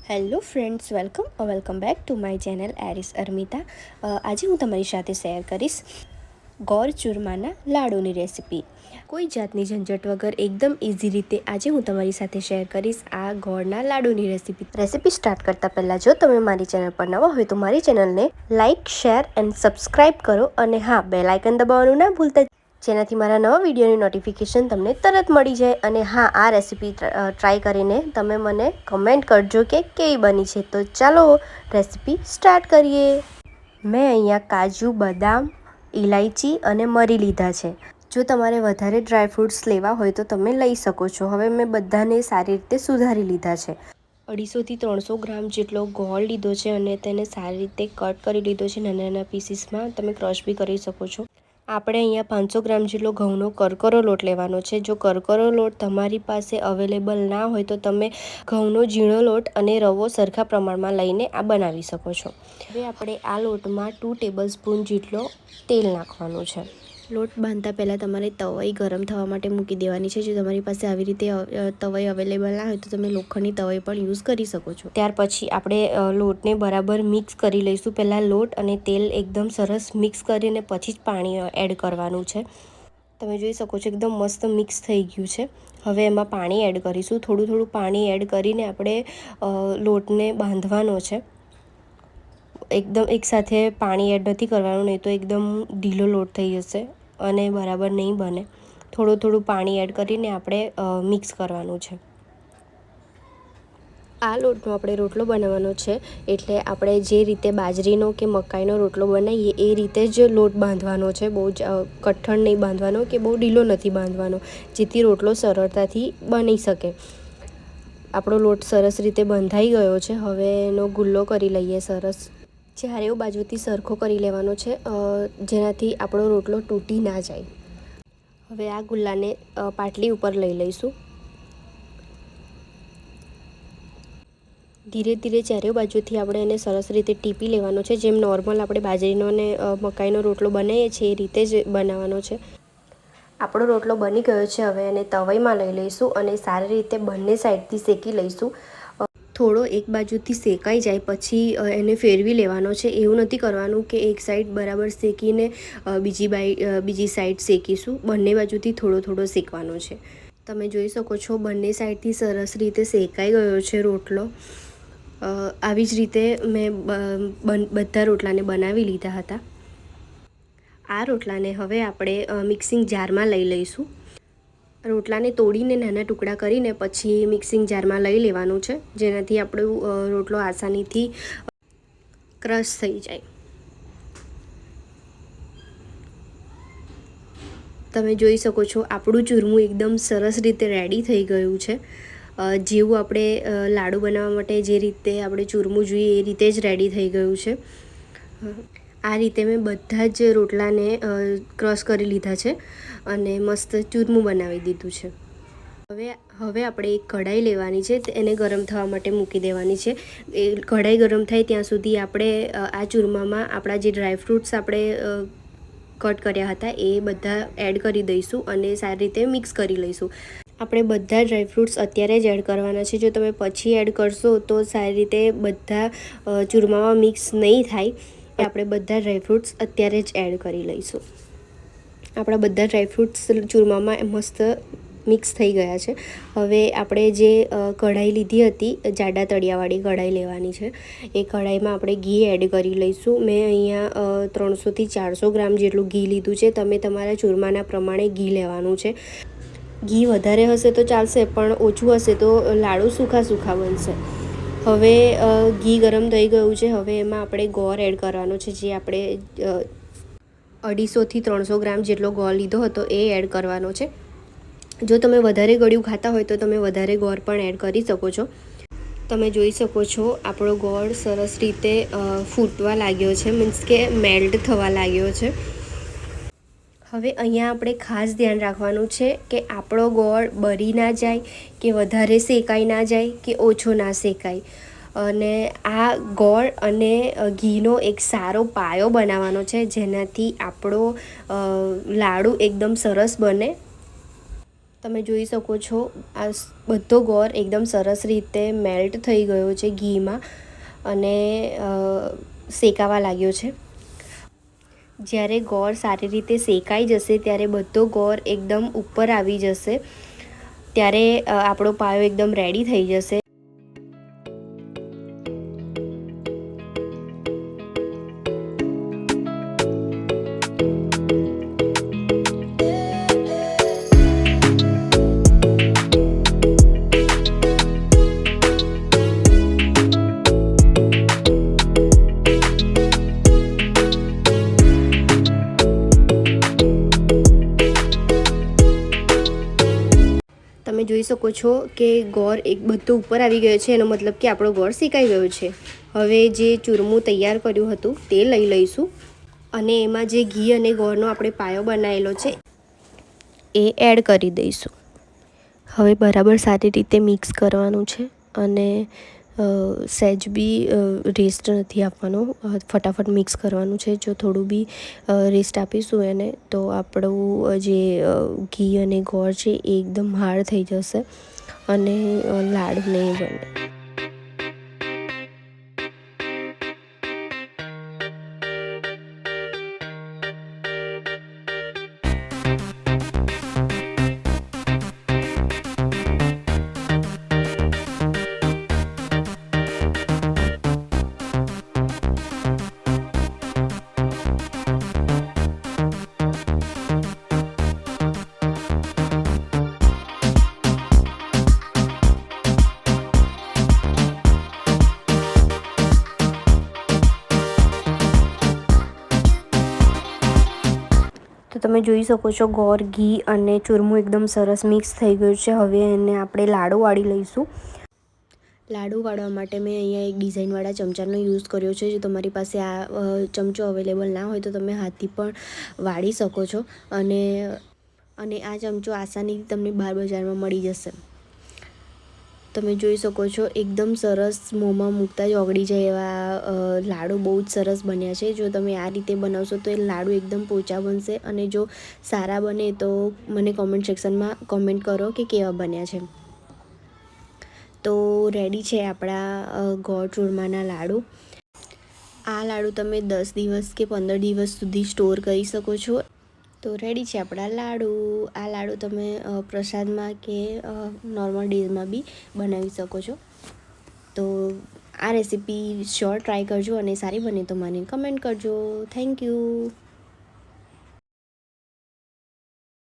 Hello friends, welcome back to my channel Aris Armita. આજે હું તમારી સાથે શેર કરીશ ગોળ ચૂરમાના લાડુની રેસિપી. કોઈ જાતની ઝંઝટ વગર એકદમ ઇઝી રીતે આજે હું તમારી સાથે શેર કરીશ આ ગોળના લાડુની રેસિપી સ્ટાર્ટ કરતાં પહેલાં જો તમે મારી ચેનલ પર નવા હોય તો મારી ચેનલને લાઇક, શેર એન્ડ સબસ્ક્રાઈબ કરો અને હા, બેલ આઇકન દબાવવાનું ના ભૂલતા, જેનાથી મારા નવા વિડીયોની નોટિફિકેશન તમને તરત મળી જાય. અને હા, આ રેસિપી ટ્રાય કરીને તમે મને કમેન્ટ કરજો કે કેવી બની છે. તો ચાલો રેસિપી સ્ટાર્ટ કરીએ. મેં અહીંયા કાજુ, બદામ, ઇલાયચી અને મરી લીધા છે. જો તમારે વધારે ડ્રાયફ્રૂટ્સ લેવા હોય તો તમે લઈ શકો છો. હવે મેં બધાને સારી રીતે સુધારી લીધા છે. 250થી 300 ગ્રામ જેટલો ગોળ લીધો છે અને તેને સારી રીતે કટ કરી લીધો છે નાના નાના પીસીસમાં. તમે ક્રશ બી કરી શકો છો. આપણે અહીંયા 500 ગ્રામ જેટલો ઘઉંનો કરકરો લોટ લેવાનો છે. જો કરકરો લોટ તમારી પાસે અવેલેબલ ના હોય તો તમે ઘઉંનો ઝીણો લોટ અને રવો સરખા પ્રમાણમાં લઈને આ બનાવી શકો છો. હવે આપણે આ લોટમાં 2 ટેબલસ્પૂન જેટલો તેલ નાખવાનું છે. લોટ બાંધતા પહેલાં તમારે તવાઈ ગરમ થવા માટે મૂકી દેવાની છે. જો તમારી પાસે આવી રીતે તવાઈ અવેલેબલ ના હોય તો તમે લોખંડની તવાઈ પણ યુઝ કરી શકો છો. ત્યાર પછી આપણે લોટને બરાબર મિક્સ કરી લઈશું. પહેલાં લોટ અને તેલ એકદમ સરસ મિક્સ કરીને પછી જ પાણી એડ કરવાનું છે. તમે જોઈ શકો છો એકદમ મસ્ત મિક્સ થઈ ગયું છે. હવે એમાં પાણી એડ કરીશું. થોડું પાણી એડ કરીને આપણે લોટને બાંધવાનો છે. એકદમ એકસાથે પાણી એડ નથી કરવાનું, નહીં તો એકદમ ઢીલો લોટ થઈ જશે અને બરાબર નહીં બને. થોડું પાણી એડ કરીને આપણે મિક્સ કરવાનું છે. આ લોટનો આપણે રોટલો બનાવવાનો છે, એટલે આપણે જે રીતે બાજરીનો કે મકાઈનો રોટલો બનાવીએ એ રીતે જ લોટ બાંધવાનો છે. બહુ જ કઠણ નહીં બાંધવાનો કે બહુ ઢીલો નથી બાંધવાનો, જેથી રોટલો સરળતાથી બની શકે. આપણો લોટ સરસ રીતે બંધાઈ ગયો છે. હવે એનો ગુલ્લો કરી લઈએ સરસ. ચારે બાજુથી સરખો કરી લેવાનો છે, જેનાથી આપણો રોટલો તૂટી ના જાય. હવે આ ગુલ્લાને પાટલી ઉપર લઈ લઈશું. ધીરે ધીરે ચારે બાજુથી આપણે એને સરસ રીતે ટીપી લેવાનો છે. જેમ નોર્મલ આપણે બાજરીનો અને મકાઈનો રોટલો બનાવીએ છીએ એ રીતે જ બનાવવાનો છે. આપણો રોટલો બની ગયો છે. હવે એને તવાઈમાં લઈ લઈશું અને સારી રીતે બંને સાઈડથી શેકી લઈશું. થોડો એક બાજુથી શેકાઈ જાય પછી એને ફેરવી લેવાનો છે. એવું નથી કરવાનું કે એક સાઈડ બરાબર શેકીને બીજી સાઈડ શેકીશું. બંને બાજુથી થોડો શેકવાનો છે. તમે જોઈ શકો છો બંને સાઈડથી સરસ રીતે શેકાઈ ગયો છે રોટલો. આવી જ રીતે મેં બધા રોટલાને બનાવી લીધા હતા. આ રોટલાને હવે આપણે મિક્સિંગ જારમાં લઈ લઈશું. રોટલાને તોડીને નાના ટુકડા કરીને પછી મિક્સિંગ જારમાં લઈ લેવાનું છે, જેનાથી આપણો રોટલો આસાનીથી ક્રશ થઈ જાય. તમે જોઈ શકો છો આપણું ચૂરમું એકદમ સરસ રીતે રેડી થઈ ગયું છે. જેવું આપણે લાડુ બનાવવા માટે જે રીતે આપણે ચૂરમું જોઈએ એ રીતે જ રેડી થઈ ગયું છે. આ રીતે મેં બધા જ રોટલાને ક્રશ કરી લીધા છે અને મસ્ત ચૂરમું બનાવી દીધું છે. હવે આપણે એક કઢાઈ લેવાની છે, એને ગરમ થવા માટે મૂકી દેવાની છે. એ કઢાઈ ગરમ થાય ત્યાં સુધી આપણે આ ચૂરમામાં આપણા જે ડ્રાયફ્રૂટ્સ આપણે કટ કર્યા હતા એ બધા એડ કરી દઈશું અને સારી રીતે મિક્સ કરી લઈશું. આપણે બધા ડ્રાયફ્રૂટ્સ અત્યારે જ એડ કરવાના છે. જો તમે પછી એડ કરશો તો સારી રીતે બધા ચૂરમામાં મિક્સ નહીં થાય. આપણે બધા ડ્રાયફ્રૂટ્સ અત્યારે જ એડ કરી લઈશું. આપણા બધા ડ્રાયફ્રૂટ્સ ચૂરમામાં મસ્ત મિક્સ થઈ ગયા છે. હવે આપણે જે કઢાઈ લીધી હતી, જાડા તળિયાવાળી કઢાઈ લેવાની છે. એ કઢાઈમાં આપણે ઘી એડ કરી લઈશું. મેં અહીંયા 300થી 400 ગ્રામ જેટલું ઘી લીધું છે. તમે તમારા ચૂરમાના પ્રમાણે ઘી લેવાનું છે. ઘી વધારે હશે તો ચાલશે, પણ ઓછું હશે તો લાડુ સૂખા બનશે. હવે ઘી ગરમ થઈ ગયું છે. હવે એમાં આપણે ગોળ એડ કરવાનો છે. જે આપણે 250થી 300 ગ્રામ જેટલો ગોળ લીધો હતો એ એડ કરવાનો છે. જો તમે વધારે ગળ્યું ખાતા હોય તો તમે વધારે ગોળ પણ એડ કરી શકો છો. તમે જોઈ શકો છો આપણો ગોળ સરસ રીતે ફૂટવા લાગ્યો છે, મીન્સ કે મેલ્ટ થવા લાગ્યો છે. હવે અહીંયા આપણે ખાસ ધ્યાન રાખવાનું છે કે આપણો ગોળ બળી ના જાય, કે વધારે શેકાઈ ના જાય, કે ઓછો ના શેકાય. અને આ ગોળ અને ઘીનો એક સારો પાયો બનાવવાનો છે, જેનાથી આપણો લાડુ એકદમ સરસ બને. તમે જોઈ શકો છો આ બધો ગોળ એકદમ સરસ રીતે મેલ્ટ થઈ ગયો છે ઘીમાં અને શેકાવા લાગ્યો છે. જ્યારે ગોળ સારી રીતે શેકાઈ જશે ત્યારે બધો ગોળ એકદમ ઉપર આવી જશે, ત્યારે આપણો પાયો એકદમ રેડી થઈ જશે. તમે જોઈ શકો છો કે ગોળ એક બધું ઉપર આવી ગયો છે, એનો મતલબ કે આપણો ગોળ શેકાઈ ગયો છે. હવે જે ચૂરમું તૈયાર કર્યું હતું તે લઈ લઈશું અને એમાં જે ઘી અને ગોળનો આપણે પાયો બનાવેલો છે એ એડ કરી દઈશું. હવે બરાબર સારી રીતે મિક્સ કરવાનું છે અને સહેજ બી રેસ્ટ નથી આપવાનો, ફટાફટ મિક્સ કરવાનું છે. જો થોડું બી રેસ્ટ આપીશું એને તો આપણું જે ઘી અને ગોળ છે એ એકદમ હાર્ડ થઈ જશે અને લાડુ નહીં બને. તો તમે જોઈ શકો છો ગોળ, ઘી અને ચૂરમું એકદમ સરસ મિક્સ થઈ ગયું છે. હવે એને આપણે લાડુ વાળી લઈશું. લાડુ વાળવા માટે મેં અહીંયા એક ડિઝાઇનવાળા ચમચાનો યુઝ કર્યો છે. જો તમારી પાસે આ ચમચો અવેલેબલ ના હોય તો તમે હાથથી પણ વાળી શકો છો અને આ ચમચો આસાનીથી તમને બહાર બજારમાં મળી જશે. તમે જોઈ શકો છો એકદમ સરસ, મોંમાં મૂકતા જ ઓગળી જાય એવા લાડુ બહુ જ સરસ બન્યા છે. જો તમે આ રીતે બનાવશો તો એ લાડુ એકદમ પોચા બનશે અને જો સારા બને તો મને કોમેન્ટ સેક્શનમાં કોમેન્ટ કરો કે કેવા બન્યા છે. તો રેડી છે આપણા ગોળ ચૂરમાના લાડુ. આ લાડુ તમે 10 દિવસ કે 15 દિવસ સુધી સ્ટોર કરી શકો છો. તો રેડી છે આપણા લાડુ. આ લાડુ તમે પ્રસાદમાં કે નોર્મલ ડેઝમાં બી બનાવી શકો છો. તો આ રેસીપી શ્યોર ટ્રાય કરજો અને સારી બને તો મને કમેન્ટ કરજો. Thank you.